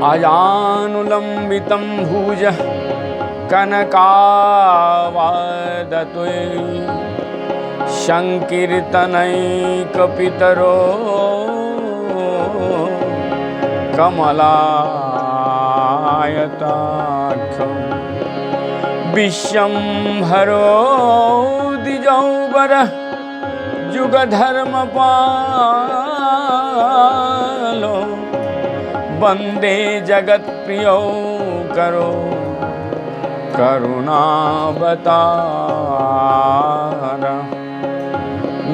अजानुलंबितं भुजः कनकावदतु संकीर्तनैकपितरो कमलायताक्षं विश्वम्भरो द्विजौवरः जुगधर्मपालो वन्दे जगत्प्रियो करो करुणावतार।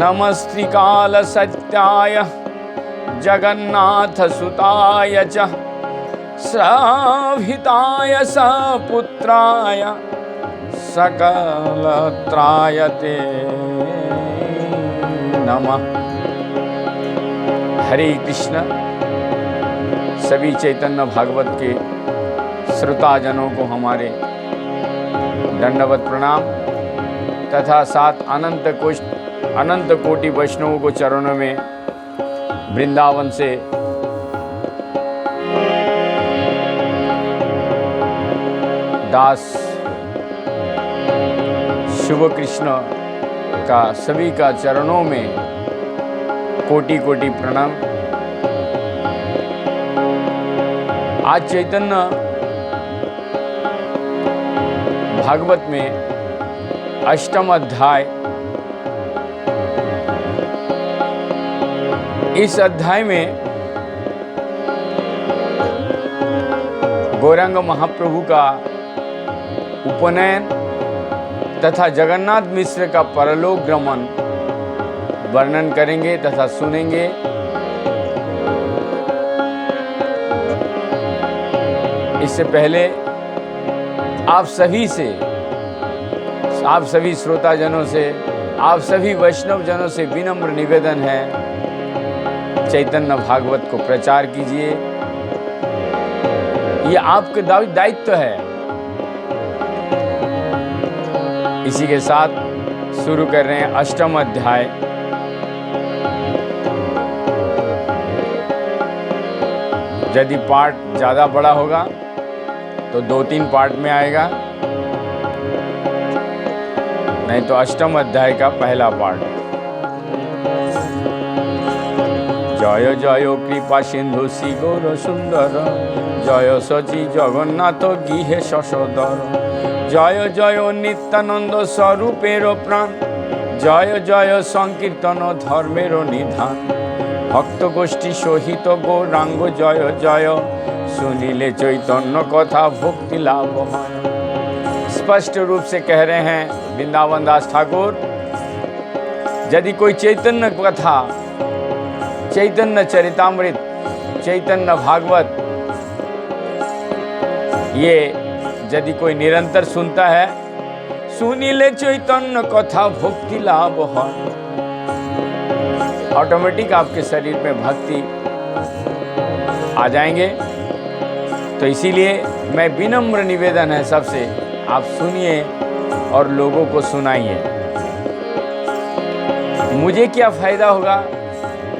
नमस्त्रिकालसत्याय जगन्नाथसुताय च श्राविताय सपुत्राय सकलत्रायते नमः। हरे कृष्ण। सभी चैतन्य भागवत के श्रोताजनों को हमारे दंडवत प्रणाम तथा सात अनंत कोटि वैष्णवों को चरणों में वृंदावन से दास शुभ कृष्ण का सभी का चरणों में कोटि कोटि प्रणाम। आज चैतन्य भागवत में अष्टम अध्याय, इस अध्याय में गौरांग महाप्रभु का उपनयन तथा जगन्नाथ मिश्र का परलोक गमन वर्णन करेंगे तथा सुनेंगे। इससे पहले आप सभी श्रोताजनों से, आप सभी वैष्णव जनों से विनम्र निवेदन है, चैतन्य भागवत को प्रचार कीजिए। ये आपके दायित्व है। इसी के साथ शुरू कर रहे हैं अष्टम अध्याय। यदि पार्ट ज़्यादा बड़ा होगा तो 2-3 पार्ट में आएगा, नहीं तो अष्टम अध्याय का पहला पार्ट। जय जय कृपा सिंधु श्री गौर सुंदर, जय सची जगन्नाथ गृहे शशोदर, जय जय नित्यानंद स्वरूपेर प्राण, जय जय संकीर्तन धर्मेर निधान, भक्त गोष्ठी सहित गौरांग जय जय, सुनीले चैतन्य कथा भक्ति लाभ। स्पष्ट रूप से कह रहे हैं वृंदावन दास ठाकुर, यदि कोई चैतन्य कथा, चैतन्य चरितामृत, चैतन्य भागवत ये यदि कोई निरंतर सुनता है, सुनीले चैतन्य कथा भक्ति लाभ है, ऑटोमेटिक आपके शरीर में भक्ति आ जाएंगे। तो इसीलिए मैं विनम्र निवेदन है सबसे, आप सुनिए और लोगों को सुनाइए। मुझे क्या फायदा होगा,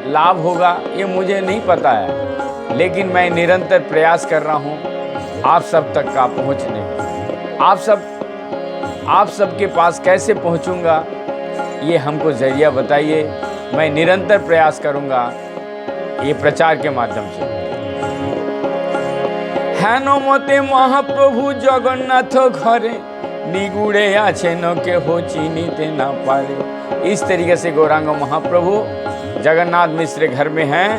लाभ होगा, ये मुझे नहीं पता है, लेकिन मैं निरंतर प्रयास कर रहा हूँ आप सब तक का पहुँचने। आप सब के पास कैसे पहुँचूँगा ये हमको जरिया बताइए। मैं निरंतर प्रयास करूँगा ये प्रचार के माध्यम से। हेन मते महाप्रभु जगन्नाथ घरे, निगुड़े आछेन के हो चिनिते ना पारे। इस तरीके से गौरांग महाप्रभु जगन्नाथ मिश्र घर में हैं,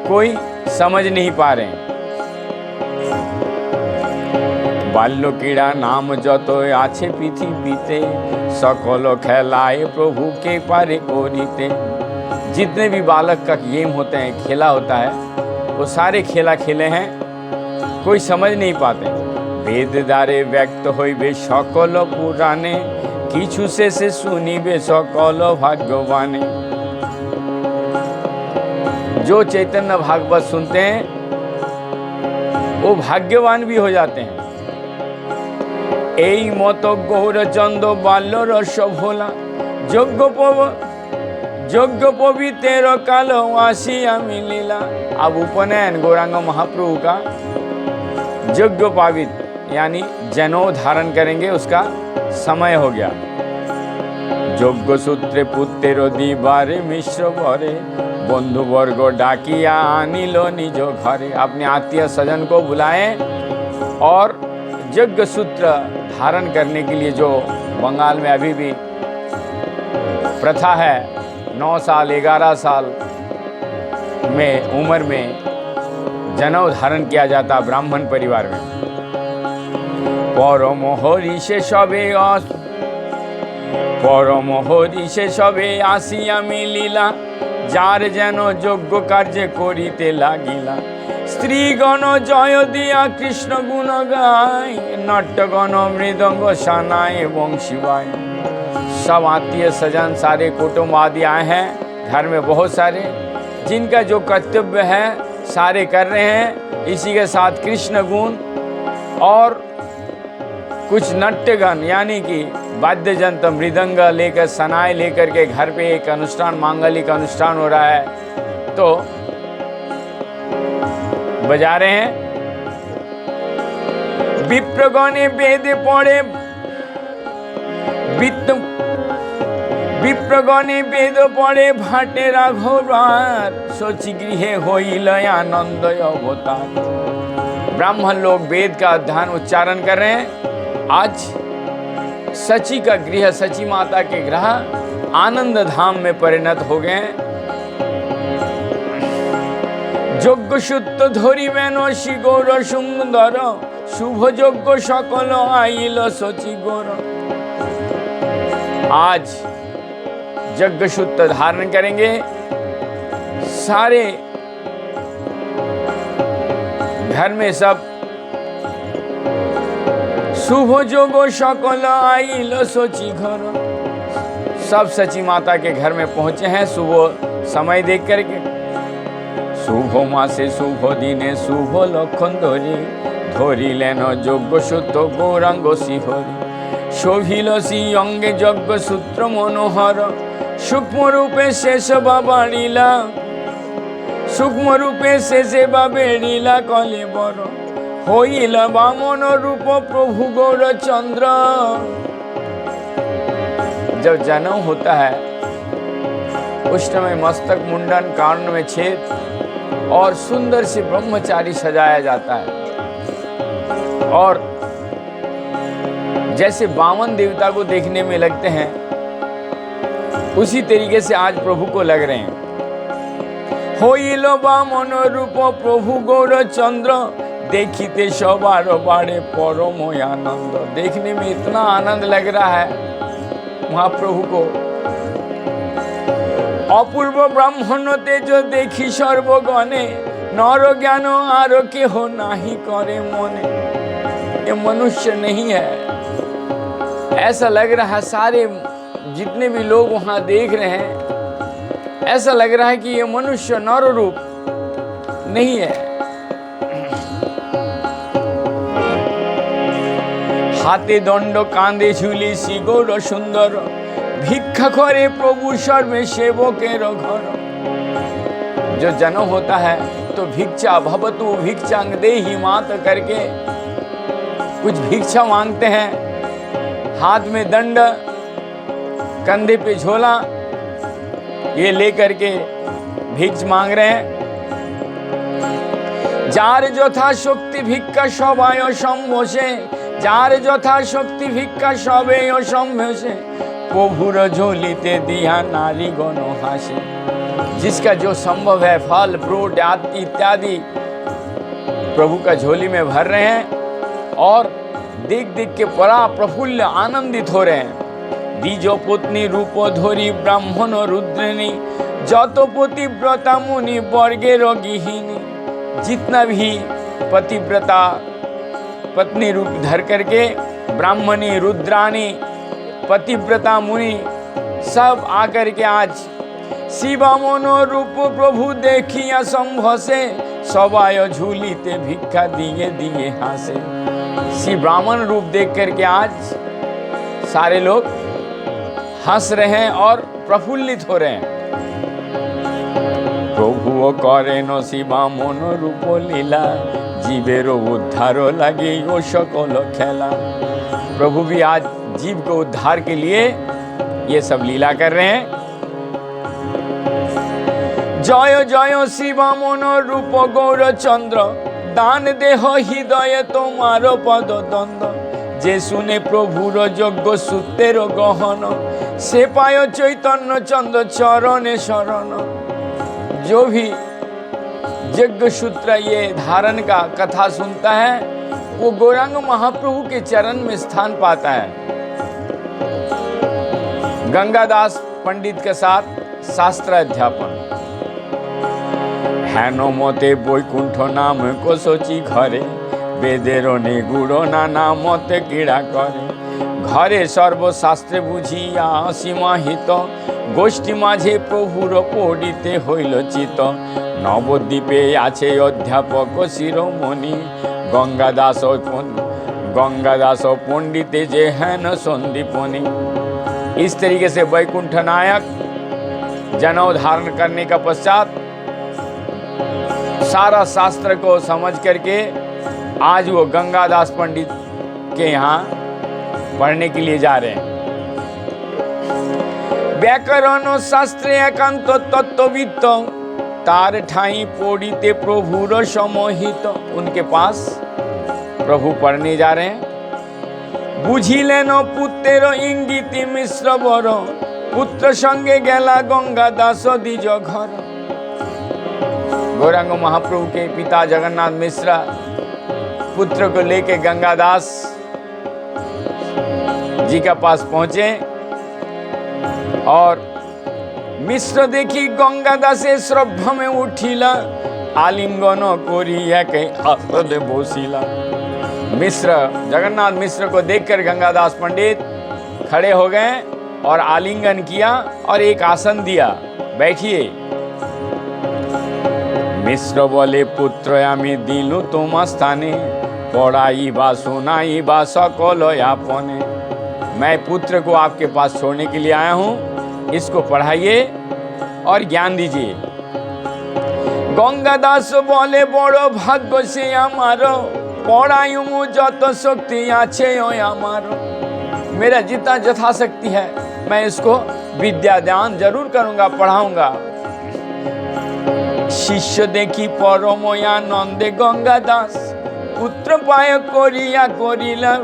कोई समझ नहीं पा रहे। बाल्य कीड़ा नाम जत आछे पृथ्वीते, सकल खेलाए प्रभु के पारे कोरीते। जितने भी बालक का गेम होते हैं, खेला होता है, वो सारे खेला खेले हैं, कोई समझ नहीं पाते। वेद द्वारे व्यक्त होइबे सकल पुराणे, किछु से सुनिबे सकल भाग्यवाने। जो चैतन्य भागवत सुनते हैं वो भाग्यवान भी हो जाते हैं। এই মতো গৌরচন্দ বাল্য রস ভোলা, যোগ্য পবিত্র কালো आसी मिलीला। अब उपनयन गौरांग महाप्रभु का यज्ञोपवीत यानी जनेऊ धारण करेंगे, उसका समय हो गया। यज्ञ सूत्रे पुत्रेर दिबारे मिश्र भरे, बंधु वर्ग डाकिया आनिलो निज घरे। अपने आत्मीय सजन को बुलाएं और यज्ञ सूत्र धारण करने के लिए, जो बंगाल में अभी भी प्रथा है, 9 साल 11 साल में उम्र में जनेऊ धारण किया जाता ब्राह्मण परिवार में। परम हरिषे सबे आसिया मिलिला, जार जेन यज्ञ कार्य करिते लागिला। स्त्रीगण जय दिया कृष्ण गुण गाय, नाट्यगण मृदंग शानाय वंशी बाय। सब आत्मीय सजन, सारे कुटुंब आदि आए हैं, घर में बहुत सारे, जिनका जो कर्तव्य है सारे कर रहे हैं। इसी के साथ कृष्ण गुण और कुछ नाट्यगण यानी कि वाद्य यंत्र मृदंग लेकर, सनाई लेकर के घर पे एक अनुष्ठान, मांगलिक अनुष्ठान हो रहा है, तो बजा रहे हैं। विप्रगणे वेद पढ़े, विप्रगणे वेद पढ़े भाटे राघवार, सोचि गृहे होइल आनंद अवतार। ब्राह्मण लोग वेद का अध्ययन उच्चारण कर रहे हैं। आज सची का गृह, सची माता के गृह आनंद धाम में परिणत हो गए हैं। यज्ञ सूत्र धरिबेन गौर सुंदर, शुभ यज्ञ सकल आइल सची गौर। आज यज्ञ सूत्र धारण करेंगे, सारे घर में सब शुभ यज्ञ सकल आइल सची घर। सब सची माता के घर में पहुंचे हैं सुबह समय देख करके। शुभ मासे शुभ दिने शुभ लक्षण धरिलेन यज्ञ सूत्र गौरांग शिहरी। शोभिल श्री अंगे यज्ञ सूत्र मनोहर, सूक्ष्म रूपे शेष बाबाड़िला, सूक्ष्म रूपे शेषे बाबेड़िला कलेबर। होइल बामन रूप प्रभु गौर चंद्र। जब जनेऊ होता है उस समय मस्तक मुंडन, कान में छेद और सुंदर से ब्रह्मचारी सजाया जाता है। और जैसे वामन देवता को देखने में लगते हैं, उसी तरीके से आज प्रभु को लग रहे हैं। होइल वामन रूप प्रभु गौर चंद्र, देखिते सबार बारे परम आनंद। देखने में इतना आनंद लग रहा है महाप्रभु को। अपूर्व ब्राह्मण तेज देखी सर्वगणे, नर ज्ञान आर के हो नाही करे मने। ये मनुष्य नहीं है, ऐसा लग रहा है। सारे जितने भी लोग वहां देख रहे हैं, ऐसा लग रहा है कि ये मनुष्य नर रूप नहीं है। हाथे दंड कांदे झूली श्री गौर सुंदर, भिक्षा करे प्रभु सर्वे सेवकेर घर। जो जनेऊ होता है तो भिक्षा भवतु भिक्षांग देहि मात करके कुछ भिक्षा मांगते हैं। हाथ में दंड, कंधे पे झोला, ये लेकर के भिक्ष मांग रहे हैं। जार यथा शक्ति भिक्षा सबाय सम्भोसे, जार यथा शक्ति भिक्षा सबे सम्भोसे। प्रभुर झोलीते दिया नारी गण हासे। जिसका जो संभव है फल फ्रूट इत्यादि प्रभु का झोली में भर रहे हैं और देख देख के बड़ा प्रफुल्ल आनंदित हो रहे हैं। द्विज पत्नी रूप धरी ब्राह्मण रुद्रनी, जत पतिव्रता मुनि वर्गे गृहिणी। जितना भी पतिव्रता पत्नी रूप धर करके ब्राह्मणी रुद्रानी पतिव्रता मुनि सब आकर के आज शिवा मनो रूप प्रभु देखिया संभसे, सबाय झूलीते भिक्षा दिए दिए हासे। श्री ब्राह्मण रूप देख करके आज सारे लोग हंस रहे हैं और प्रफुल्लित हो रहे हैं। प्रभु करे न शिवा मन रूप लीला, जीवेरो उद्धारो लगे ओ सकल खेला। प्रभु भी आज जीव को उद्धार के लिए ये सब लीला कर रहे हैं। जय जय शिव मन रूप गौर चंद्र, दान देह हृदय तुम्हार पद दंड। जे सुने प्रभुर यज्ञ सूत्रेर गहन, से पाय चैतन्य चंद्र चरण शरण। जो भी यज्ञ सूत्र ये धारण का कथा सुनता है वो गौरांग महाप्रभु के चरण में स्थान पाता है। गंगादास पंडित के साथ शास्त्र अध्यापन। हेनो मते बैकुंठ नाम को सोची घरे, बेदेर निगूढ़ नाना मते क्रीड़ा करे। घरे सर्वशास्त्रे बुझिया सीमाहित, गोष्ठी माझे प्रभुर पढ़िते हইল चित। नवद्वीपे आछे अध्यापक शिरोमणि, गंगादास पंडिते जे हेन संदीपनी। इस तरीके से वैकुंठ नायक जनेऊ धारण करने का पश्चात सारा शास्त्र को समझ करके आज वो गंगादास पंडित के यहाँ पढ़ने के लिए जा रहे हैं। व्याकरण शास्त्र एकांत तत्ववित्त, तार ठाई पढ़िते प्रभुर समहित। उनके पास प्रभु पढ़ने जा रहे हैं। बुझिलेन पुत्रेर इंगिति मिश्र बर, पुत्र संगे गेला गंगादास द्विज घर। गौरांग महाप्रभु के पिता जगन्नाथ मिश्र पुत्र को लेके गंगादास जी के पास पहुंचे और मिश्र देखी गंगादासे श्रद्धा में उठिला, आलिंगन कोरिया के हाथ बोसिला। मिश्र जगन्नाथ मिश्र को देखकर गंगादास पंडित खड़े हो गए और आलिंगन किया और एक आसन दिया, बैठिए। मिश्र बोले पुत्र आमी दिलु तुम स्थाने, पढ़ाई बा सुनाई बा सकल आपने। मैं पुत्र को आपके पास छोड़ने के लिए आया हूँ, इसको पढ़ाइए और ज्ञान दीजिए। गंगादास बोले बड़ो भाग्य से हमारो, पढ़ाई मु जत शक्ति आछे हमारो। मेरा जितना यथाशक्ति है मैं इसको विद्या दान जरूर करूँगा, पढ़ाऊँगा। शिष्य देखी परमयानंदे गंगादास, पुत्र पाय करिया करिला।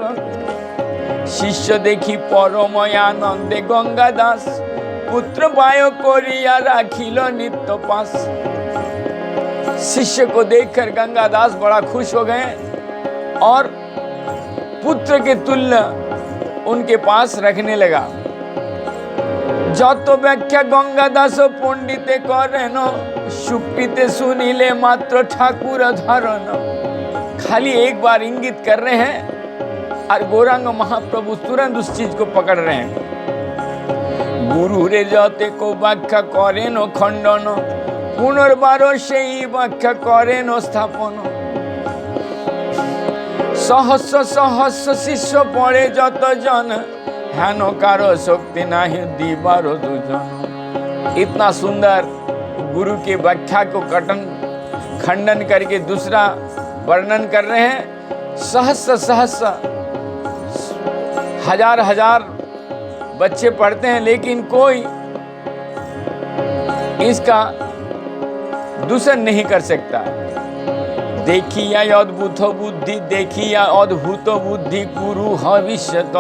शिष्य देखी परमयानंदे गंगादास, पुत्र पाय करिया राखिल नित्य पास। शिष्य को देखकर गंगादास बड़ा खुश हो गए और पुत्र के तुल्य उनके पास रखने लगा। जत व्याख्या गंगादास पंडिते करेन, सुकृते सुनिले मात्र ठाकुर धरन। खाली एक बार इंगित कर रहे हैं और गौरांग महाप्रभु तुरंत उस चीज को पकड़ रहे हैं। गुरु रे जाते को व्याख्या करेन खंडन, पुनर्बार से ही व्याख्या करेन स्थापन। सहस्र सहस्र शिष्य पड़े जत जन, हेन कारो शक्ति नाही दीवारो दुजन। इतना सुंदर गुरु की व्याख्या को खंडन करके दूसरा वर्णन कर रहे हैं। सहस्र सहस्र हजार हजार बच्चे पढ़ते हैं लेकिन कोई इसका दूषण नहीं कर सकता। देखिया अद्भुत बुद्धि, देखिया अद्भुत बुद्धि, गुरु भविष्यत।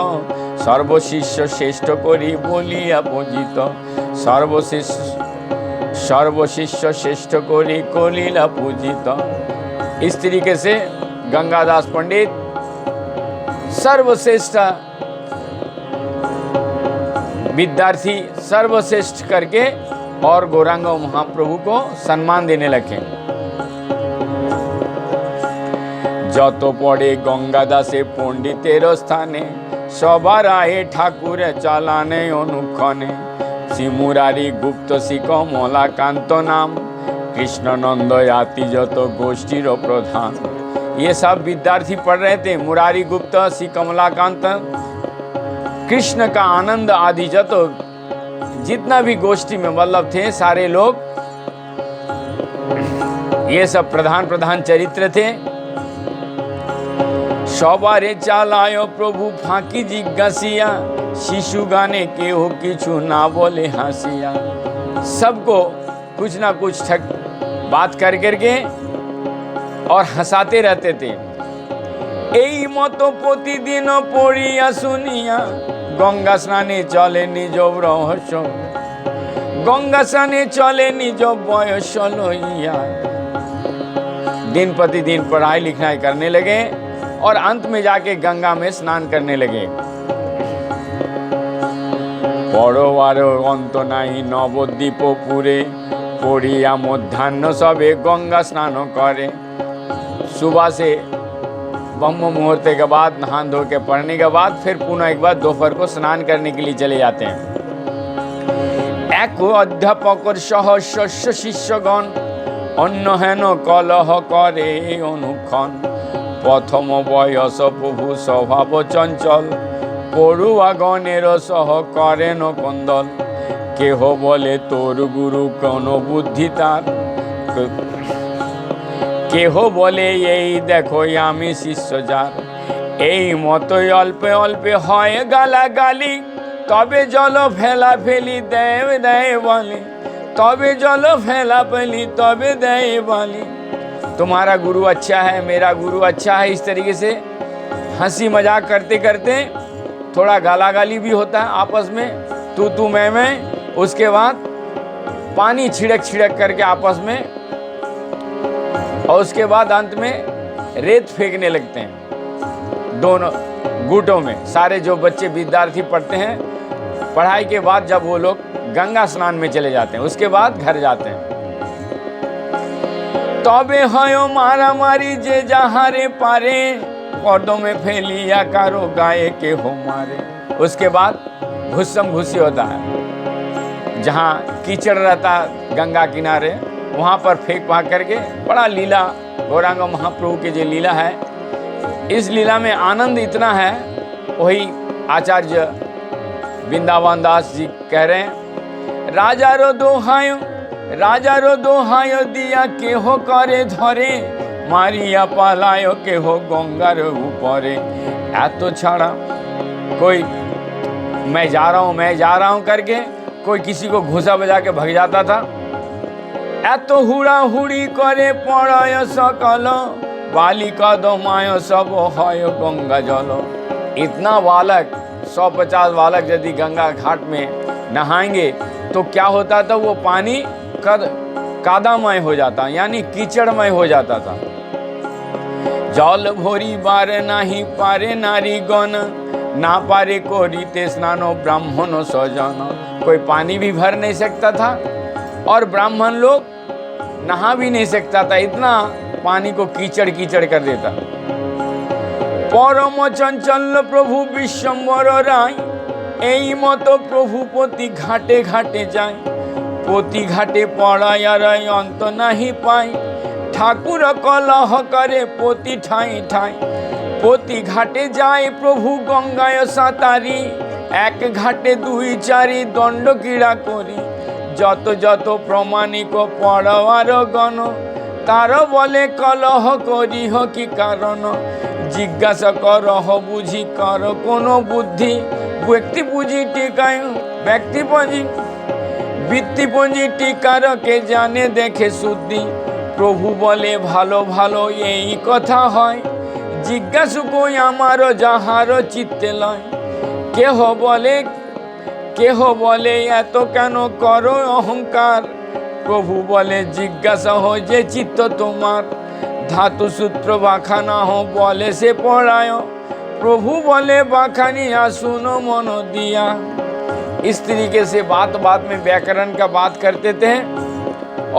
सर्वशिष्य श्रेष्ठ करी बोलिया पूजित, सर्वशिष्य श्रेष्ठ करी कलिला पूजित। इस तरीके से गंगादास पंडित सर्वश्रेष्ठ विद्यार्थी सर्वश्रेष्ठ करके और गौरांग महाप्रभु को सम्मान देने लगे। जत पड़े गंगादासे पंडितेर स्थाने, सबार आए ठाकुर चालाने अनुक्षणे। श्री मुरारी गुप्त श्री कमलाकांत नाम, कृष्णानंद याति जत गोष्ठीर प्रधान। ये सब विद्यार्थी पढ़ रहे थे। मुरारी गुप्त, श्री कमलाकांत, कृष्ण का आनंद आदि जत जितना भी गोष्ठी में वल्लभ थे सारे लोग, ये सब प्रधान प्रधान चरित्र थे। সবারে চালায় প্রভু ফাঁকি জিজ্ঞাসিয়া, শিশু গাने কেহ কিছু না বলে হাসিয়া। सबको कुछ ना कुछ बात कर करके और हंसाते रहते थे। এই মতো প্রতিদিন পড়িয়া শুনিয়া গঙ্গা স্নানে চলে নিজ রহস্য, गंगा स्नाने चले निज बयस लइया। दिन प्रतिदिन पढ़ाई लिखाई करने लगे और अंत में जाके गंगा में स्नान करने लगे। पड़ोवारो अंत नहीं नवद्वीपपुरे, पड़िया मध्याह्न सबे गंगा स्नान करे। सुबह से ब्रह्म मुहूर्त के बाद नहा धो के पढ़ने के बाद फिर पुनः एक बार दोपहर को स्नान करने के लिए चले जाते हैं। एक अध्यापकर सहस्र शिष्यगण अन्न हेन कलह करे अनुक्षण। प्रथम बयस प्रभु स्वभाव चंचल, पड़ुआगणेर सह करेन कन्दल। केह बोले तोर गुरु कोन बुद्धि तार, केह बोले এই দেখো আমি শিষ্য যার। এই মতোই অল্পে অল্পে হয় গালাগালি, তবে জল ফেলা ফেলি দেব দেয় বলি, তবে জল ফেলা ফেলি তবে দেয় बली। तुम्हारा गुरु अच्छा है, मेरा गुरु अच्छा है, इस तरीके से हंसी मजाक करते करते थोड़ा गालागाली भी होता है आपस में, तू मैं। उसके बाद पानी छिड़क छिड़क करके आपस में, और उसके बाद अंत में रेत फेंकने लगते हैं दोनों गुटों में। सारे जो बच्चे विद्यार्थी पढ़ते हैं, पढ़ाई के बाद जब वो लोग गंगा स्नान में चले जाते हैं, उसके बाद घर जाते हैं। तबे हयो मारा मारी जे जहारे पारे, कदमे फैलिया कारो गाये के हो मारे। उसके बाद घुस्सम घुस्सी होता है, जहाँ कीचड़ रहता गंगा किनारे वहाँ पर फेंक फाँक करके। बड़ा लीला गौरांग महाप्रभु की जो लीला है, इस लीला में आनंद इतना है, वही आचार्य वृंदावन दास जी कह रहे हैं। राजा रो दोहाय दिया केह करे धरे, मारिया पालाय केह गंगार ऊपरे। एतो छाड़ा कोई मैं जा रहा हूँ करके कोई किसी को घूसा बजा के भग जाता था। एतो हुड़ा हुड़ी करे पड़य सकल, बालिका दमाय सब हय गंगा जल। इतना बालक 150 बालक यदि गंगा घाट में नहाएंगे तो क्या होता था, वो पानी कादामय हो जाता, यानी कीचड़मय हो जाता था। जल भोरी बार नहीं पारे नारी गण, ना पारे कोरीते स्नानो ब्राह्मण सजन। कोई पानी भी भर नहीं सकता था और ब्राह्मण लोग नहा भी नहीं सकता था, इतना पानी को कीचड़ कीचड़ कर देता। परम चंचल प्रभु विश्वम्बर राय, এই মতো প্রভু প্রতি ঘাটে ঘাটে যায়। প্রতি ঘাটে পড়ায় অন্ত নাহি পায়, ঠাকুর কলহ করে প্রতি ঠাঁই ঠাঁই। প্রতি ঘাটে যায় প্রভু গঙ্গায় সাঁতারি, এক ঘাটে 2-4 দণ্ড ক্রীড়া করি। যত যত প্রমাণিক পড়ার গণ, তার বলে কলহ করিহ কি কারণ। জিজ্ঞাসা করহ বুঝি কর কোন বুদ্ধি, ব্যক্তি পুঁজি টিকায় ব্যক্তি পুঁজি, বৃত্তি পুঁজি টিকার কে জানে দেখে শুদ্ধি। প্রভু বলে ভালো ভালো এই কথা হয়, জিজ্ঞাসু কই আমার যাহার চিত্তে লয়। কেহ বলে এত কেন করো অহংকার, প্রভু বলে জিজ্ঞাসা হয় যে চিত্ত তোমার। ধাতু সূত্র বাখানা हो बोले से पढ़ायो, प्रभु बोले बाखानिया सुनो मनो दिया। इस तरीके से बात बात में व्याकरण का बात करते थे,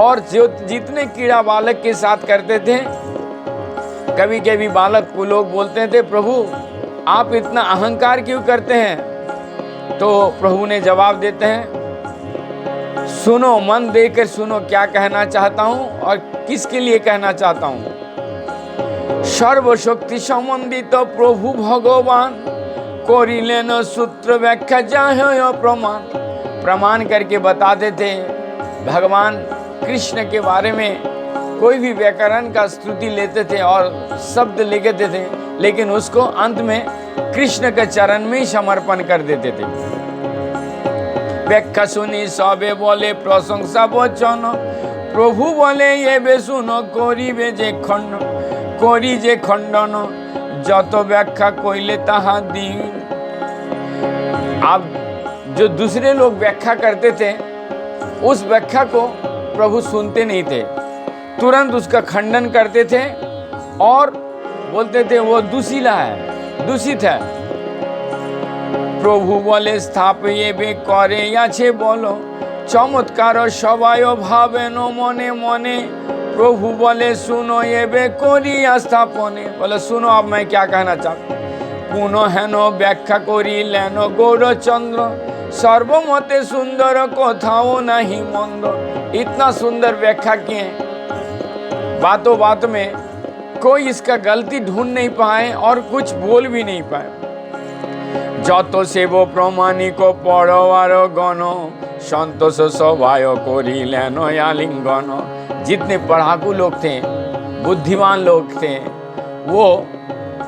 और जो जितने कीड़ा बालक के साथ करते थे, कभी कभी बालक को लोग बोलते थे प्रभु आप इतना अहंकार क्यों करते हैं। तो प्रभु ने जवाब देते हैं, सुनो मन देकर सुनो क्या कहना चाहता हूँ और किसके लिए कहना चाहता हूँ। सर्वशक्ति संबंधित प्रभु भगवान, करिलेन सूत्र व्याख्या जाहे प्रमाण। प्रमाण करके बताते थे भगवान कृष्ण के बारे में। कोई भी व्याकरण का स्तुति लेते थे और शब्द लिखते थे लेकिन उसको अंत में कृष्ण के चरण में ही समर्पण कर देते थे। व्याख्या सुनी सबे बोले प्रशंसा बचन, प्रभु बोले ये बे सुनो करिबे जे खंडन, जत व्याख्या कोइले ताहा दीन। अब जो दूसरे लोग व्याख्या करते थे उस व्याख्या को प्रभु सुनते नहीं थे, तुरंत उसका खंडन करते थे और बोलते थे वो दूषिला है, दूषित है। प्रभु बोले स्थापये बे करे याछे बोलो, चमत्कार सबाय भावे नो मने मने। प्रभु बोले सुनो ये बे करिया स्थापने, बोले सुनो अब मैं क्या कहना चाहता। पुनः हेनो व्याख्या करी लेनो गौरचंद्र, सर्वमते सुंदर कथाओ नहीं मंद। इतना सुंदर व्याख्या किए, बातों बात में कोई इसका गलती ढूंढ नहीं पाए और कुछ बोल भी नहीं पाए। जतो सेवो प्रमाणिक पढ़वार गण, संतोष सभाय करी लेनो आलिंगन। जितने पढ़ाकू लोग थे, बुद्धिमान लोग थे, वो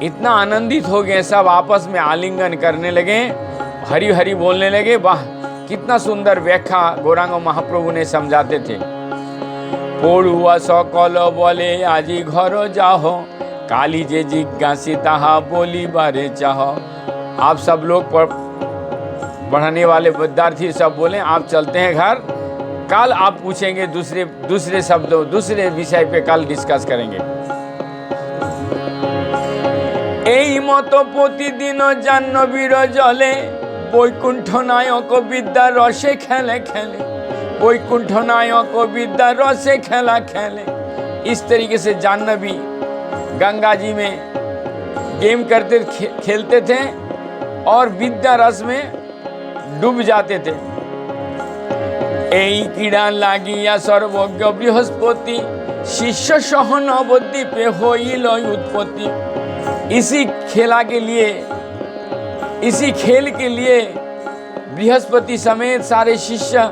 इतना आनंदित हो गए, सब आपस में आलिंगन करने लगे, हरि हरि बोलने लगे। वाह कितना सुंदर व्याख्या गौरांग महाप्रभु ने समझाते थे। पढ़ुआ सकल बोले आजी घर जाहो, काली जे जिज्ञासी ताहा बोली बारे चाहो। आप सब लोग पढ़ने वाले विद्यार्थी सब बोले आप चलते हैं घर, कल आप पूछेंगे दूसरे शब्दों दूसरे विषय पे कल डिस्कस करेंगे। এই মতো প্রতিদিন জাহ্নবীর জলে, বৈকুণ্ঠ নায়ক বিদ্যা রসে খেলে खेले, বৈকুণ্ঠ नायक विद्या रसे खेला खेले। इस तरीके से जाह्नवी गंगा जी में गेम करते खेलते थे और विद्या रस में डूब जाते थे। এই क्रीड़ा लागिया सर्वज्ञ बृहस्पति, शिष्य सह नवद्वीपे होइल उत्पत्ति। इसी खेला के लिए, इसी खेल के लिए बृहस्पति समेत सारे शिष्य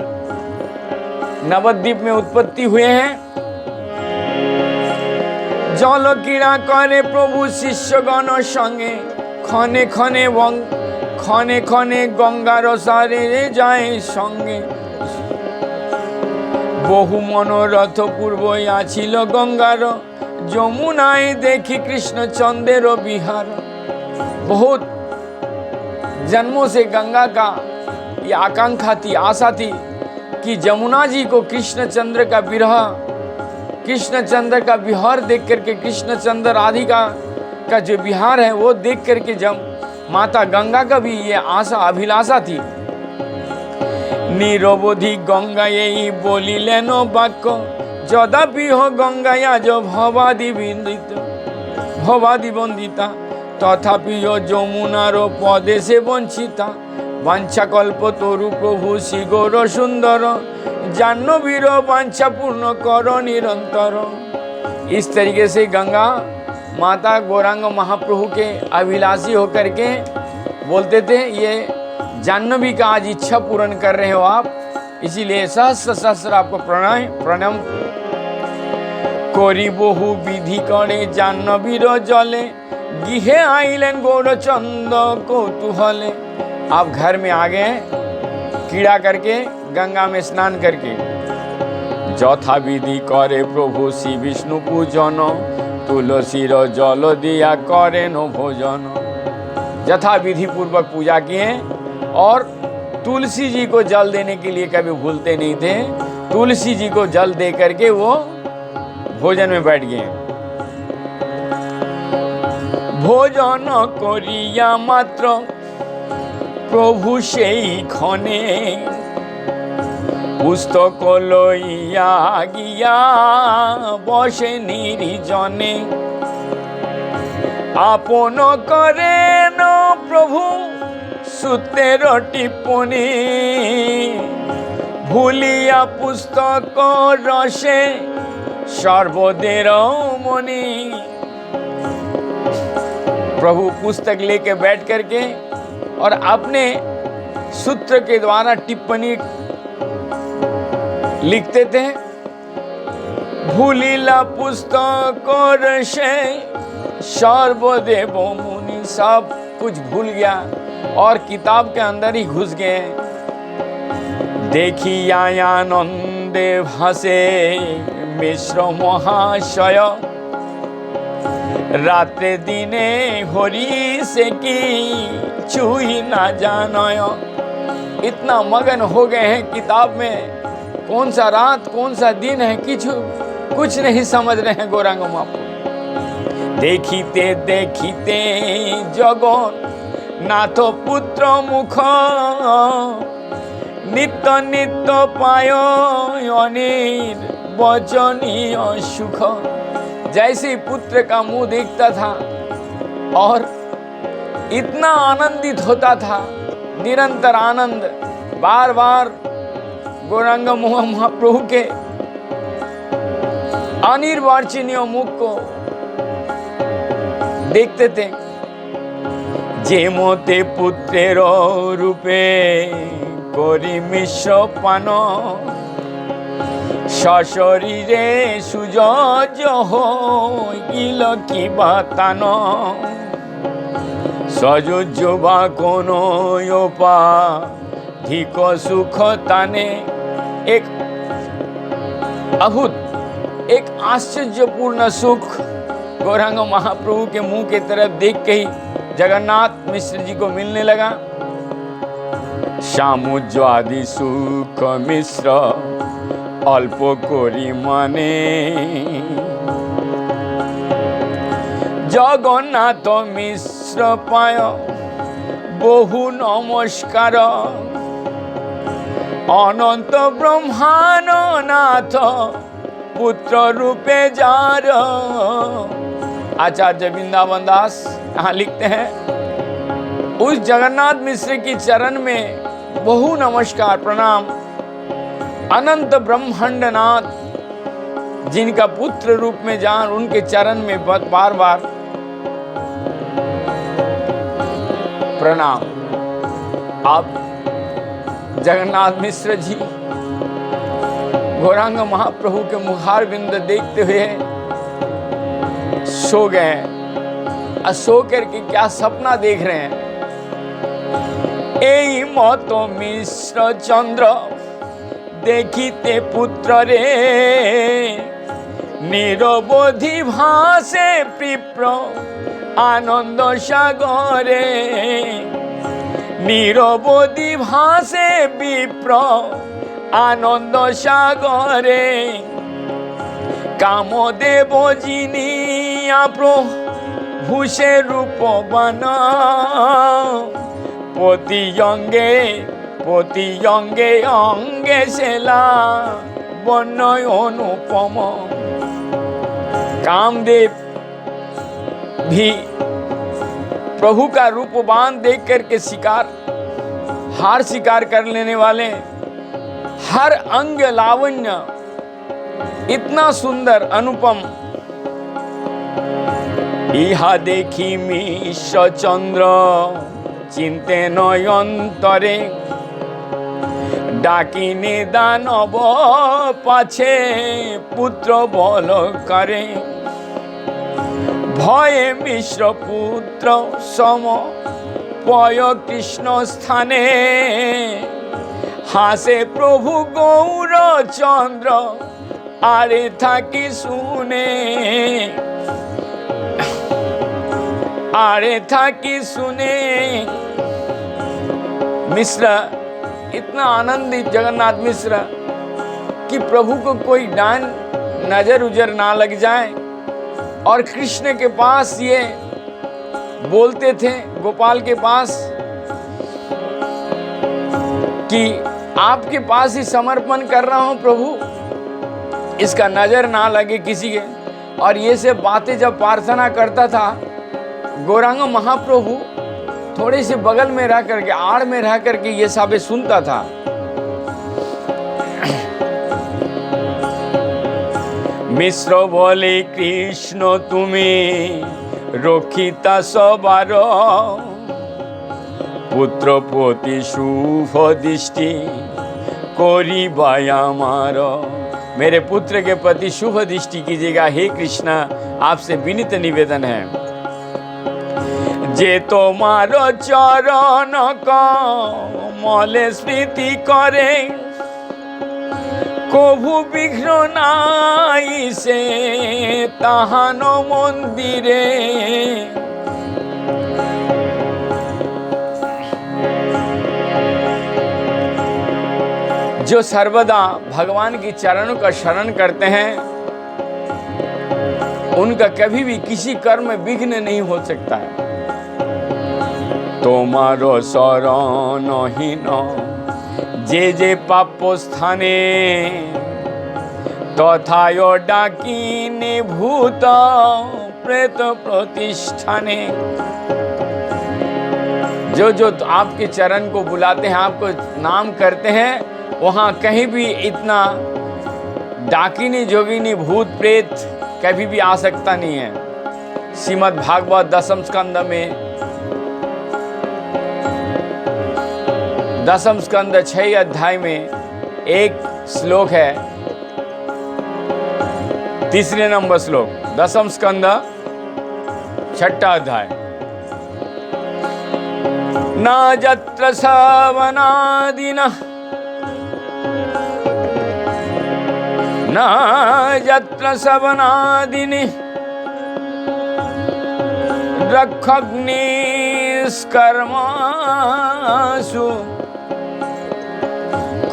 नवद्वीप में उत्पत्ति हुए हैं। जल क्रीड़ा करे प्रभु शिष्यगण संगे, खने खने गंगार सारे जाए संगे। बहु मनोरथ पूर्व आछिल गंगार, যমুনায় देखी कृष्ण चंद्र विहार। बहुत जन्मों से गंगा का ये आकांक्षा थी, आशा थी कि जमुना जी को कृष्ण चंद्र का विरह, कृष्ण चंद्र का विहार देख करके, कृष्ण चंद्र राधिका का जो विहार है वो देख करके जब माता गंगा का भी ये आशा अभिलाषा थी। निरवधि गंगा यही बोली लेनो वाक्य, यद्यपि हो गंगाया जो भवादि वंदिता, तथापि हो যমুনার पदे से वंचिता। वांछा कल्प तरु प्रभु श्री गौर सुंदर, जाह्नवीर वांछा पूर्ण करो निरंतर। इस तरीके से गंगा माता गौरांग महाप्रभु के अभिलाषी होकर के बोलते थे, ये जाह्नवी का आज इच्छा पूर्ण कर रहे हो आप, इसीलिए सहस्र सहस्र आपको प्रणाम। करी बहु विधि करे जाह्नवीर जले, गृहे आइलेन गौरचंद कौतूहले। आप घर में आ गए क्रीड़ा करके, गंगा में स्नान करके। যথা विधि करे प्रभु श्री विष्णु पूजन, तुलसीर जल दिया करेन भोजन। यथा विधि पूर्वक पूजा किए और तुलसी जी को जल देने के लिए कभी भूलते नहीं थे। तुलसी जी को जल दे करके वो भोजन में बैठ गए। भोजन करिया मात्र प्रभु सेई खने, पुस्तक लइया गिया बसे निर्जने। आपन करेन प्रभु सूतेर टिप्पणी, भूलिया पुस्तक रसे सर्वदेर मणि। प्रभु पुस्तक लेके बैठ करके और अपने सूत्र के द्वारा टिप्पणी लिखते थे। भूलिला पुस्तक रसे सर्वदेव मुनि सब कुछ भूल गया और किताब के अंदर ही घुस गए। देखी आनंदे भासे मिश्र महाशय, रात्रे दिने हरि से की छुई ना जानय। इतना मगन हो गए हैं किताब में, कौन सा रात कौन सा दिन है कुछ नहीं समझ रहे हैं गौरांग महाप्रभु। देखिते देखिते जगन नाथ पुत्र मुख, नित्य नित्य पाय अनिर्वचनीय सुख। जैसे ही पुत्र का मुंह देखता था और इतना आनंदित होता था, निरंतर आनंद, बार बार गौरांग महाप्रभु के अनिर्वचनीय मुख को देखते थे। जे मोते पुत्रेर रूपे करी मिश्र पान, सशरीरे सुजज हईल कि बातान। सजुजोबा कोनो उपाधिक सुख ताने। एक अद्भुत, एक आश्चर्यपूर्ण सुख गौरांग महाप्रभु के मुंह के तरफ देख के ही जगन्नाथ मिश्र जी को मिलने लगा। सामुज आदि सुख मिश्र अल्प कोरी माने, जगन्नाथ मिश्र पाय बहु नमस्कार। अनंत ब्रह्मांड नाथ पुत्र रूपे जार। आचार्य वृंदावन दास यहाँ लिखते हैं, उस जगन्नाथ मिश्र की चरण में बहु नमस्कार प्रणाम। अनंत ब्रह्मांड नाथ जिनका पुत्र रूप में जान, उनके चरण में बार बार प्रणाम। आप जगन्नाथ मिश्र जी गौरांग महाप्रभु के मुखार बिंद देखते हुए सो गए। और सो करके क्या सपना देख रहे हैं। एई मत मिश्र चंद्र देखिते पुत्र रे, निरवधि भासे विप्र आनंद सागरे। निरवधि भासे विप्र आनंद सागरे। कामदेव जिनिया प्रभुषे रूपवान, पति अंगे अंगे सेला वर्णय अनुपम। कामदेव भी प्रभु का रूपवान देख करके हार शिकार कर लेने वाले, हर अंग लावण्य इतना सुंदर अनुपम। इहा देखी मिश्र चंद्र चिंते नयंतरे, डाकिने दानव पाछे पुत्र बल करे। भये मिश्र पुत्र सम पय कृष्ण स्थाने, हासे प्रभु गौर चंद्र आरे थाकी सुने। आरे थाकी सुने। मिश्र इतना आनंदित जगन्नाथ मिश्र कि प्रभु को कोई डांट नजर उजर ना लग जाए। और कृष्ण के पास ये बोलते थे, गोपाल के पास, कि आपके पास ही समर्पण कर रहा हूं प्रभु, इसका नजर ना लगे किसी के। और ये सब बातें जब प्रार्थना करता था, गौरांग महाप्रभु थोड़े से बगल में रह करके, आड़ में रह करके ये सब सुनता था। मिश्र बोले कृष्ण तुम्हें रक्षिता सबार, पुत्र पोति शुभ दृष्टि करिबा आमार। मेरे पुत्र के प्रति शुभ दृष्टि कीजिएगा हे कृष्ण, आपसे विनीत निवेदन है। যে তোমার চরণ কমলে স্মৃতি করে, কভু বিঘ্ন নাই সে তাহান মন্দিরে। जो सर्वदा भगवान की चरणों का शरण करते हैं, उनका कभी भी किसी कर्म में विघ्न नहीं हो सकता है। तुम्हारो शरण हीन जे जे पाप स्थाने, तथाय डाकिनी भूत प्रेत प्रतिष्ठाने। जो जो आपके चरण को बुलाते हैं, आपको नाम करते हैं, वहाँ कहीं भी इतना डाकिनी जोगिनी भूत प्रेत कभी भी आ सकता नहीं है। श्रीमद् भागवत दशम स्कंद में, दशम स्कंद 6 अध्याय में एक श्लोक है, 3 नंबर श्लोक, दशम स्कंद 6 अध्याय। न जत्र सवनादिनः न यत्र सवनादिनि रक्षग्निष्कर्मासु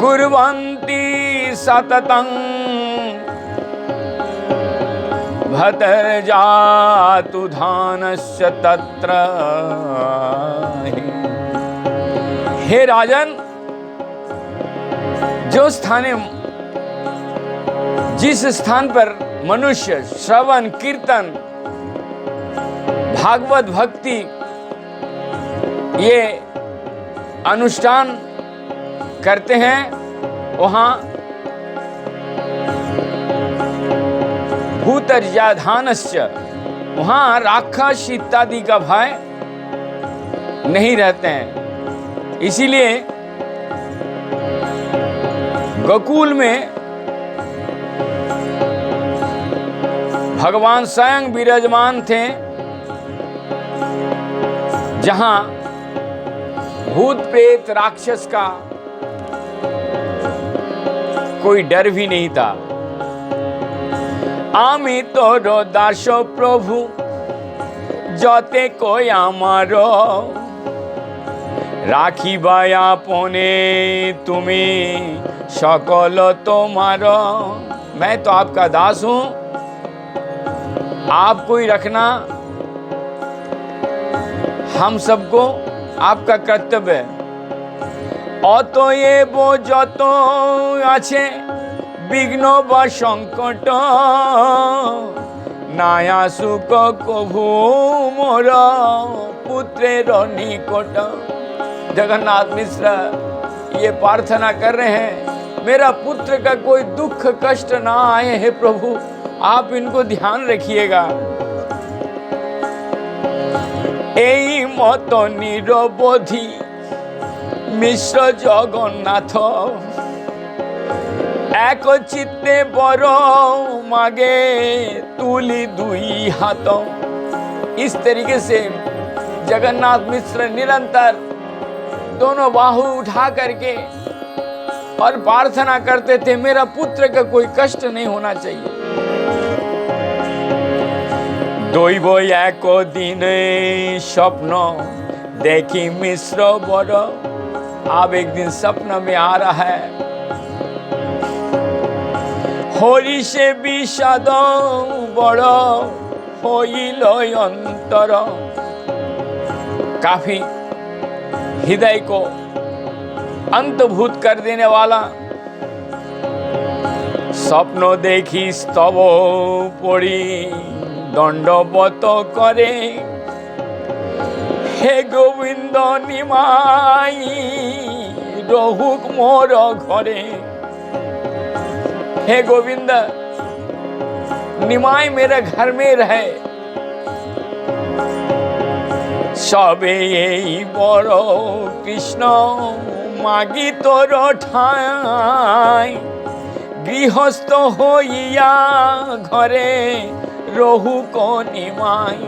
कुर्वन्ति सततं भद्रजातु धानस्य तत्र। हे राजन, जो स्थाने जिस स्थान पर मनुष्य श्रवण कीर्तन भागवत भक्ति ये अनुष्ठान करते हैं, वहाँ भूतर्याधानस्य, वहाँ राक्षस इत्यादि का भय नहीं रहते हैं। इसीलिए गोकुल में भगवान स्वयं विराजमान थे, जहां भूत प्रेत राक्षस का कोई डर भी नहीं था। आमी तोरो दास प्रभु जते कोई आमारो, राखिबा आपने तुम्हें सकल तुम्हारो। मैं तो आपका दास हूं, आपको ही रखना हम सबको आपका कर्तव्य है। अतएव যত আছে বিঘ্ন বা সংকট, নায়া সুখ কভু মোর পুত্রের নিকট। जगन्नाथ मिश्र ये प्रार्थना कर रहे हैं, मेरा पुत्र का कोई दुख कष्ट ना आए। हे प्रभु, आप इनको ध्यान रखिएगा। এই মত নিরবধি মিশ্র জগন্নাথ, এক চিত্তে বড় मागे तुली दुई हाथ। इस तरीके से जगन्नाथ मिश्र निरंतर दोनों बाहु उठा करके और प्रार्थना करते थे, मेरा पुत्र का कोई कष्ट नहीं होना चाहिए। दैव एक दिन स्वप्न देखी मिश्र बड़, अब एक दिन स्वप्न में आ रहा है, हरि से विषाद बड़ होइल अंतर। काफी हृदय को अंतभूत कर देने वाला स्वप्न देखी स्तव पड़ी दंडवत करे, हे गोविंद निमाई रहुक मोर घरे। हे गोविंद, निमाई मेरे घर में रहे। सबे बड़ कृष्ण मागी तोर ठाई, गृहस्थ होइया घरे रहु को निमाई।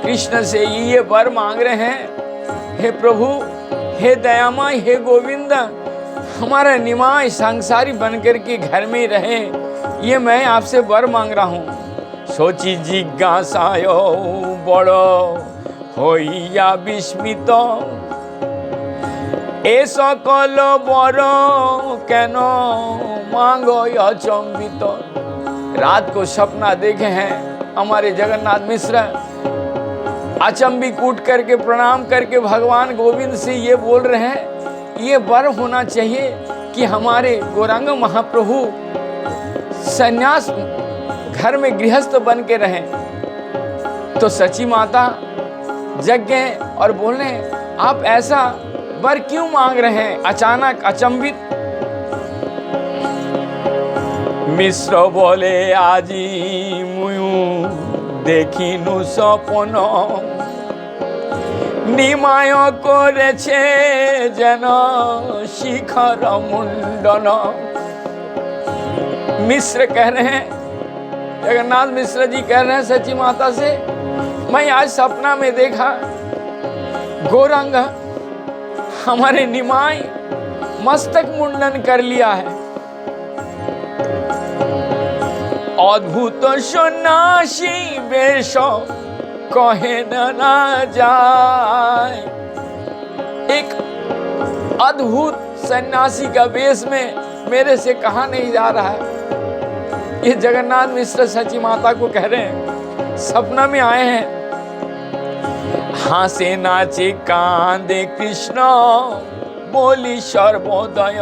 कृष्ण से ये वर मांग रहे हैं, हे प्रभु, हे दयामय, हे गोविंद, हमारा निमाय संसारी बनकर के घर में रहे, ये मैं आपसे वर मांग रहा हूँ। सोची जिज्ञासायो बड़ो होइया विस्मित, ए सकल वर केन मांगो अचंबित। रात को सपना देखे हैं हमारे जगन्नाथ मिश्र, अचंबित उठ करके प्रणाम करके भगवान गोविंद से ये बोल रहे हैं, ये वर होना चाहिए कि हमारे गौरांग महाप्रभु सन्यास घर में गृहस्थ बन के रहें। तो सची माता जग गए और बोले, आप ऐसा वर क्यों मांग रहे हैं? अचानक अचंबित। मिश्र बोले, आजी मुयु देखिनु सपन, निमाय करेछे जेन शिखर मुंडन। मिश्र कह रहे हैं, जगन्नाथ मिश्र जी कह रहे हैं सची माता से, मैं आज सपना में देखा गौरांग हमारे निमाय मस्तक मुंडन कर लिया है। अद्भुत सन्यासी वेश कहे न जाए। एक अद्भुत सन्यासी का वेश में मेरे से कहा नहीं जा रहा है। ये जगन्नाथ मिश्र सची माता को कह रहे हैं, सपना में आए हैं। हासे नाचे कांदे कृष्ण बोली सर्वोदय।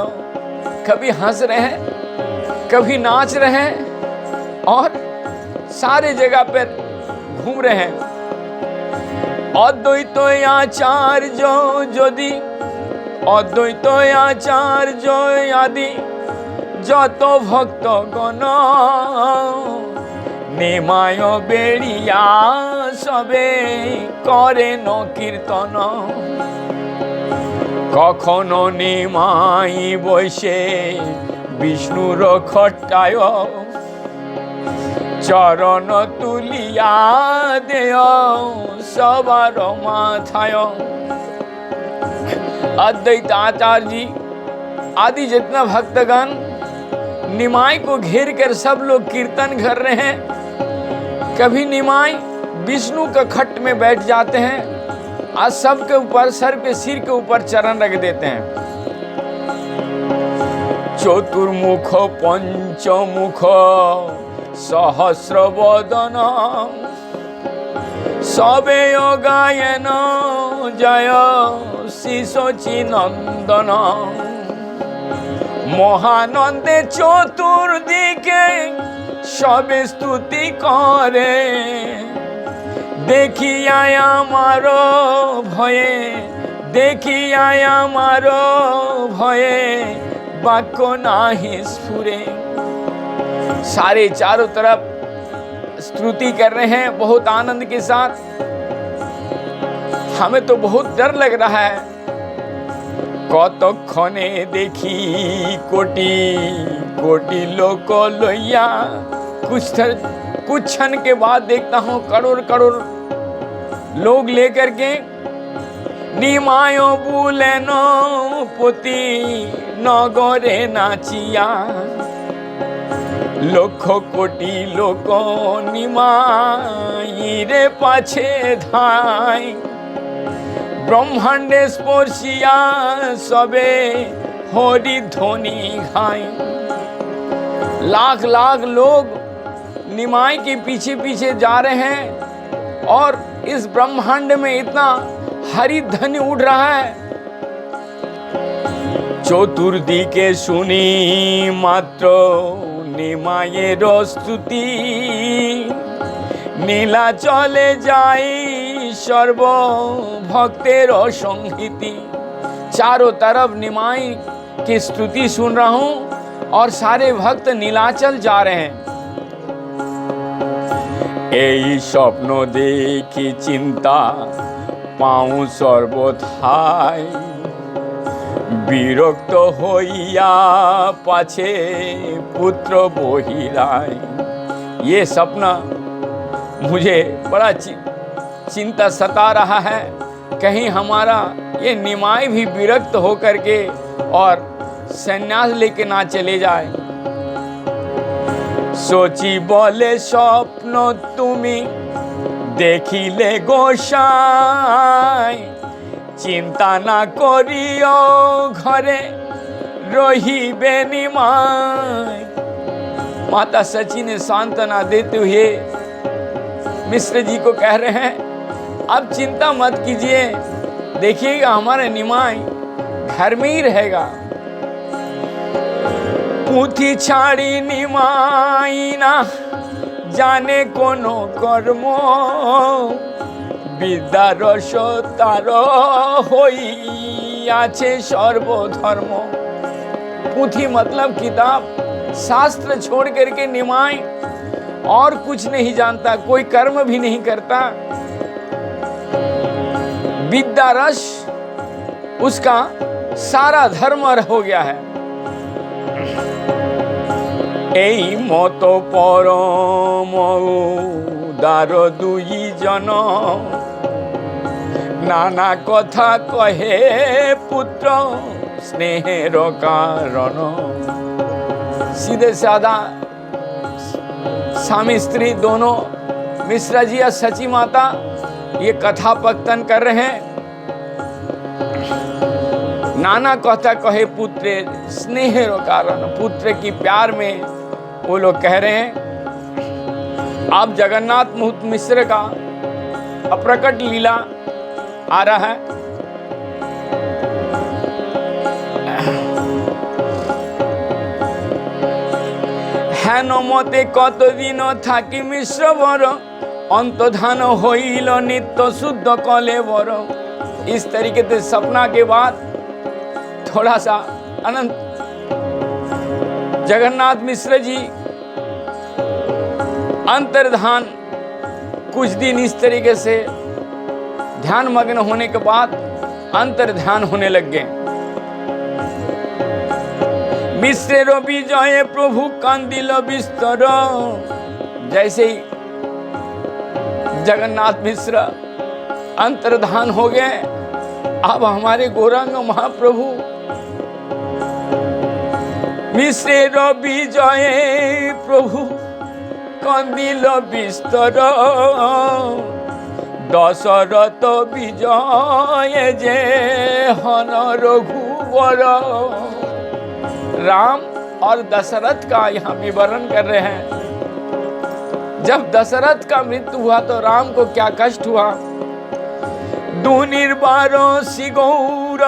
कभी हंस रहे हैं, कभी नाच रहे हैं और सारे जगह पर घूम रहे हैं। अद्वैत आचार्य यदि अद्वैत आचार्य आदि যত ভক্ত গণ নিমায় বেড়িয়া সবে করেন কীর্তন। কখনো নিমাই বসে বিষ্ণুর খট্টায় চরণ তুলিয়া দেয় সবার মাথায়। अद्वैत आचार्य जी आदि जितना भक्तगण निमाय को घेर कर सब लोग कीर्तन कर रहे हैं। कभी निमाय विष्णु का खट में बैठ जाते हैं, आज सबके ऊपर सर पे सिर के ऊपर चरण रख देते हैं। चतुर्मुख पंचमुख सहस्र वदन सबे गायन जय शिशोची नंदन। মহানন্দে চতুর্দিকে সবে স্তুতি করে দেখিয়া আমার ভয়ে দেখিয়া আমার ভয়ে বাক্য নাহি স্ফুরে। सारे चारों तरफ स्तुति कर रहे हैं बहुत आनंद के साथ। हमें तो बहुत डर लग रहा है। কতক্ষণে দেখি কোটি कोटि लोक लोइया, कुछ क्षण के बाद देखता हूँ करोड़ करोड़ लोग लेकर के निमायो बुलेन पति नगरे नाचिया। लक्ष कोटि लोक निमायरे पाछे धाय ब्रह्मांडे स्पर्शिया सबे हरि ध्वनि गाय। लाख लाख लोग निमाय के पीछे पीछे जा रहे हैं और इस ब्रह्मांड में इतना हरि ध्वनि उठ रहा है। चतुर्दिके सुनी मात्र निमायेर स्तुति नीला चले जाई सर्व भक्तेर संगीति। चारों तरफ निमाय की स्तुति सुन रहा हूं और सारे भक्त नीलाचल जा रहे हैं। এই স্বপ্ন দেখি চিন্তা পাও সর্বথায় বিরক্ত হইয়া পাছে पुत्र बहिराय। ये सपना मुझे बड़ा चिंता सता रहा है, कहीं हमारा ये निमाय भी विरक्त होकर के और संन्यास लेके ना चले जाए। सोची बोले स्वप्न तुमी देखिले गोसाई, चिंता ना करियो घरे रहिबे निमाय। माता सची ने सांत्वना देते हुए मिश्र जी को कह रहे हैं, अब चिंता मत कीजिए, देखिएगा हमारा निमाय घर में ही रहेगा। पुथी छाड़ी निमाई ना जाने कोनो कर्म, विद्यार तार होई आछे सर्वधर्म। पुथी मतलब किताब, शास्त्र छोड़ करके निमाय और कुछ नहीं जानता, कोई कर्म भी नहीं करता। विद्या रस उसका सारा धर्म हो गया है। এই মতো পরম উদার দুই জন, নানা কথা কহে পুত্র স্নেহের কারণ। सीधे साधा स्वामी स्त्री दोनों मिश्रा जी या सची माता ये कथा पक्तन कर रहे हैं। नाना कथा कहे पुत्र स्नेहेर कारण, पुत्र की प्यार में वो लोग कह रहे हैं। अब जगन्नाथ मुहूर्त मिश्र का अप्रकट लीला आ रहा है। हेन मते कतदिन थाकी मिश्र बर, अंतधान होइल नित्य शुद्ध कले बर। इस तरीके से सपना के बाद थोड़ा सा अनंत जगन्नाथ मिश्र जी अंतर्धान कुछ दिन इस तरीके से ध्यान मग्न होने के बाद अंतर्ध्यान होने लग गए। मिश्र विजय प्रभु कांदिल विस्तर। जैसे ही जगन्नाथ मिश्र अंतर्धान हो गए, अब हमारे गौरांग महाप्रभु मिश्र विजय प्रभु कांदिल विस्तर। दशरथ विजय जे हन रघुवर। राम और दशरथ का यहाँ विवरण कर रहे हैं। जब दशरथ का मृत्यु हुआ तो राम को क्या कष्ट हुआ। दुनिर्बार सिगौर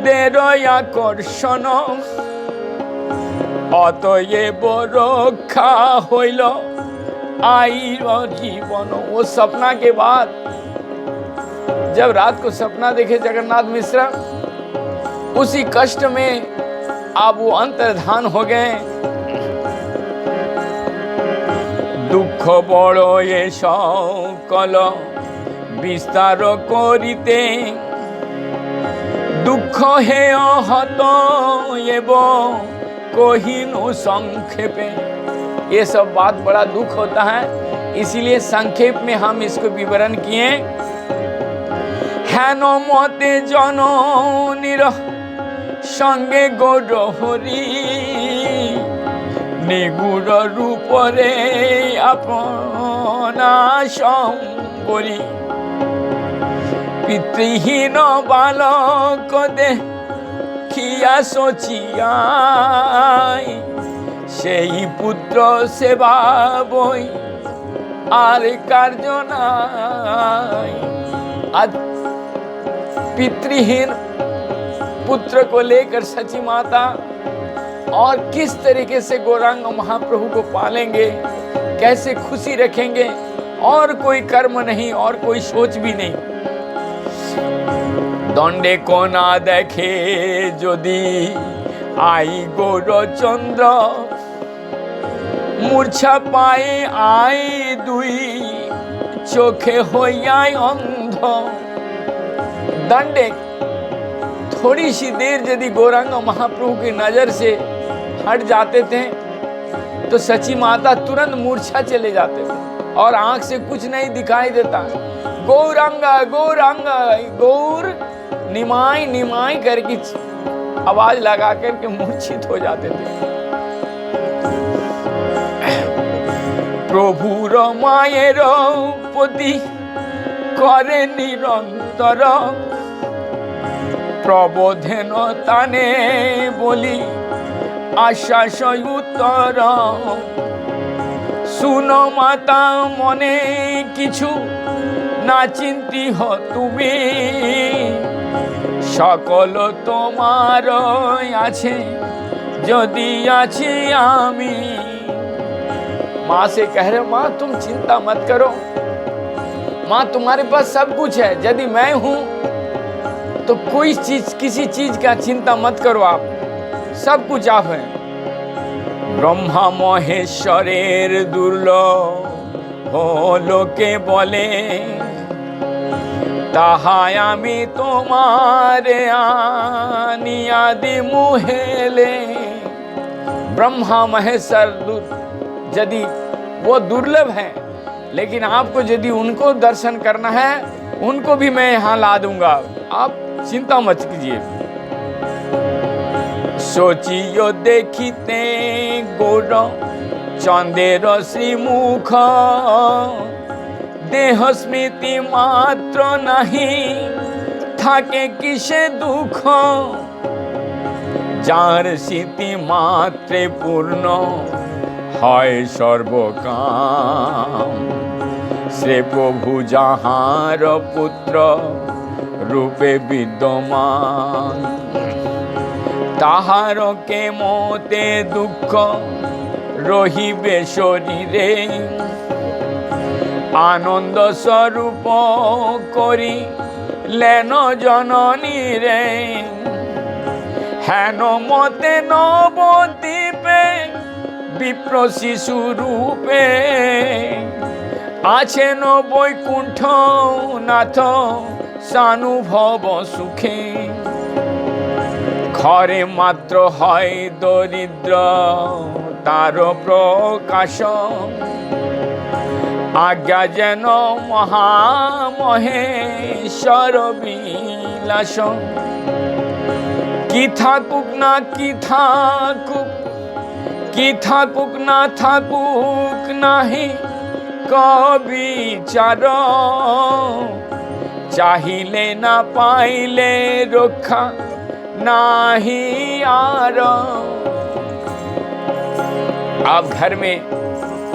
देरया कर्षण, अतएव रक्षा होइल आईर जीवन। वो सपना के बाद जब रात को सपना देखे जगन्नाथ मिश्र, उसी कष्ट में अब वो अंतर्धान हो गए। दुख बड़ो ये सकल विस्तार करिते, दुख है हत एवं कहिनु संक्षेपे। ये सब बात बड़ा दुख होता है, इसीलिए संक्षेप में हम इसको विवरण किए। हेन मते जननीर संगे गौरहरी, निगुर रूपरे अपना संबरी। पितृहीन बालक देखिया सोचिया, सेई पुत्र सेवा बई आर कार्य नाई। आज पितृहीन पुत्र को लेकर सची माता और किस तरीके से गौरांग महाप्रभु को पालेंगे, कैसे खुशी रखेंगे, और कोई कर्म नहीं और कोई सोच भी नहीं। दंडे को ना देखे यदि आई गौरचंद्र, मूर्छा पाए आई दुई चोखे होइयाई अंध। दंडे थोड़ी सी देर यदि गौरांग महाप्रभु की नजर से हट जाते थे तो सची माता तुरंत मूर्छा चले जाते थे। और आंख से कुछ नहीं दिखाई देता। गौरांग गौरांग गौर निमाई निमाई करके आवाज लगा करके मूर्छित हो जाते थे। प्रभुर मायेर प्रति करे निरंतर प्रबोधन ताने बोली आश्वास उत्तर। सुनो माता मने किछु ना चिंती हो तुमी सकल तोमार आछे यदि आछि आमी। माँ से कह रहे माँ तुम चिंता मत करो, माँ तुम्हारे पास सब कुछ है, यदि मैं हूं तो कोई चीज किसी चीज का चिंता मत करो, आप सब कुछ आप हैं। ब्रह्मा महेश्वरेर दुर्लभ लोके बोले ताहाय आमी तोमारे आनिया दि मुहेले। ब्रह्मा महेश्वर यदि वो दुर्लभ हैं, लेकिन आपको यदि उनको दर्शन करना है उनको भी मैं यहाँ ला दूंगा, आप चिंता मत कीजिए। सोचियो देखिते गौर चंदेर श्रीमुख देह स्मृति मात्र नहीं थाके किसे दुख। जार स्मृति मात्रे पूर्ण হয় সর্বকাম শ্রী প্রভু যাহার পুত্র রূপে বিদ্যমান। তাহার কে মতে দুঃখ রহিবে শরীরে আনন্দ স্বরূপ করি লেন জননী রে। হেন মতে নবদ্বীপে বিপ্র শিশু রূপে আছেন বৈকুণ্ঠ নাথ সানুভব সুখে। ঘরে মাত্র হয় দরিদ্র তার প্রকাশ আজ্ঞা যেন মহামহেশ্বর বিলাস। কি থাকুক না কি থাকুক কি থাকুক না থাকুক নাহি কবিচার চাহিলে না পাইলে রক্ষা नाही आर। आप घर में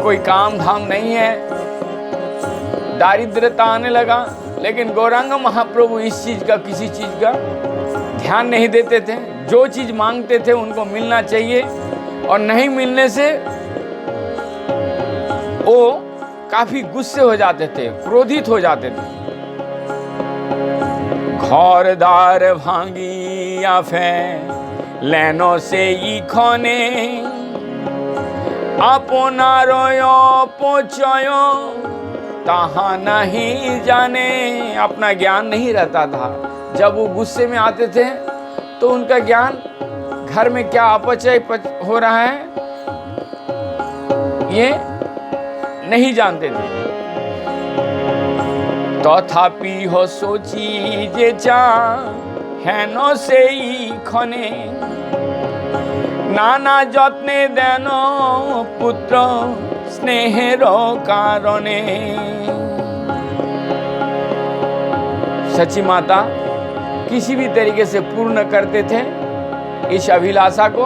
कोई काम धाम नहीं है, दारिद्रता आने लगा, लेकिन गौरांग महाप्रभु इस चीज का किसी चीज का ध्यान नहीं देते थे। जो चीज मांगते थे उनको मिलना चाहिए, और नहीं मिलने से वो काफी गुस्से हो जाते थे, क्रोधित हो जाते थे। घर द्वार भांगिया फे लेनो से इखने आपनार अपचय ताहा नहीं जाने। अपना ज्ञान नहीं रहता था। जब वो गुस्से में आते थे तो उनका ज्ञान घर में क्या अपचय हो रहा है ये नहीं जानते थे। तथापि हो सोची जे चा हेन से खने नाना যত্নে দেন पुत्र स्नेहेर कारणे। सची माता किसी भी तरीके से पूर्ण करते थे इस अभिलाषा को,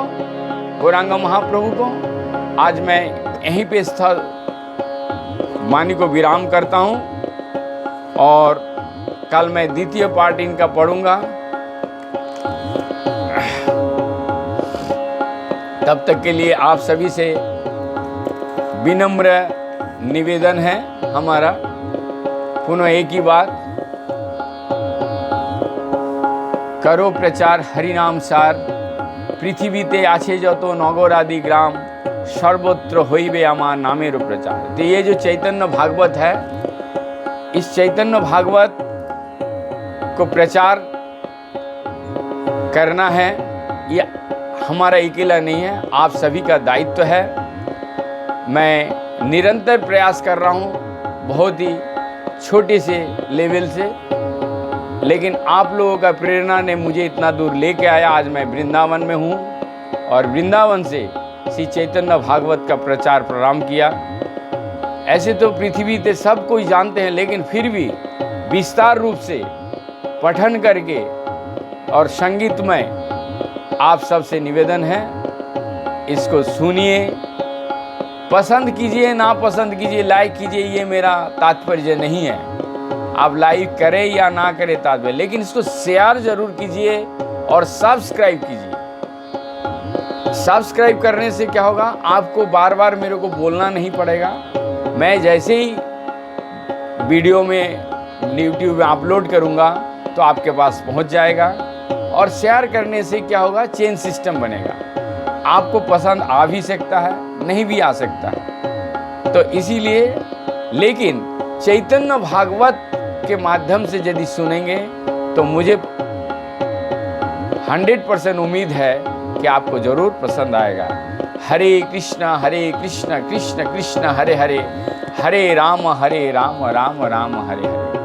गौरांग महाप्रभु को। आज मैं यहीं पे स्थल वाणी को विराम करता हूँ, और कल मैं द्वितीय पार्ट इनका पढ़ूंगा। तब तक के लिए आप सभी से विनम्र निवेदन है हमारा, पुनः एक ही बात, करो प्रचार हरिनाम सार पृथ्वीते आछे जतो नगर आदि ग्राम सर्वत्र होइबे आमार नामेर प्रचार। तो ये जो चैतन्य भागवत है, इस चैतन्य भागवत को प्रचार करना है, ये हमारा अकेला नहीं है, आप सभी का दायित्व है। मैं निरंतर प्रयास कर रहा हूँ, बहुत ही छोटे से लेवल से, लेकिन आप लोगों का प्रेरणा ने मुझे इतना दूर लेके आया। आज मैं वृंदावन में हूँ और वृंदावन से श्री चैतन्य भागवत का प्रचार प्रारंभ किया। ऐसे तो पृथ्वी पे सब कोई जानते हैं, लेकिन फिर भी विस्तार रूप से पठन करके और संगीतमय आप सबसे निवेदन है, इसको सुनिए, पसंद कीजिए, ना पसंद कीजिए, लाइक कीजिए, ये मेरा तात्पर्य नहीं है। आप लाइक करें या ना करें तात्पर्य, लेकिन इसको शेयर जरूर कीजिए और सब्सक्राइब कीजिए। सब्सक्राइब करने से क्या होगा, आपको बार बार मेरे को बोलना नहीं पड़ेगा। मैं जैसे ही वीडियो में यूट्यूब में अपलोड करूँगा तो आपके पास पहुँच जाएगा। और शेयर करने से क्या होगा, चेन सिस्टम बनेगा। आपको पसंद आ भी सकता है, नहीं भी आ सकता है। तो इसीलिए, लेकिन चैतन्य भागवत के माध्यम से यदि सुनेंगे तो मुझे 100% उम्मीद है कि आपको जरूर पसंद आएगा। हरे कृष्णा कृष्ण कृष्ण हरे हरे, हरे राम राम राम हरे हरे।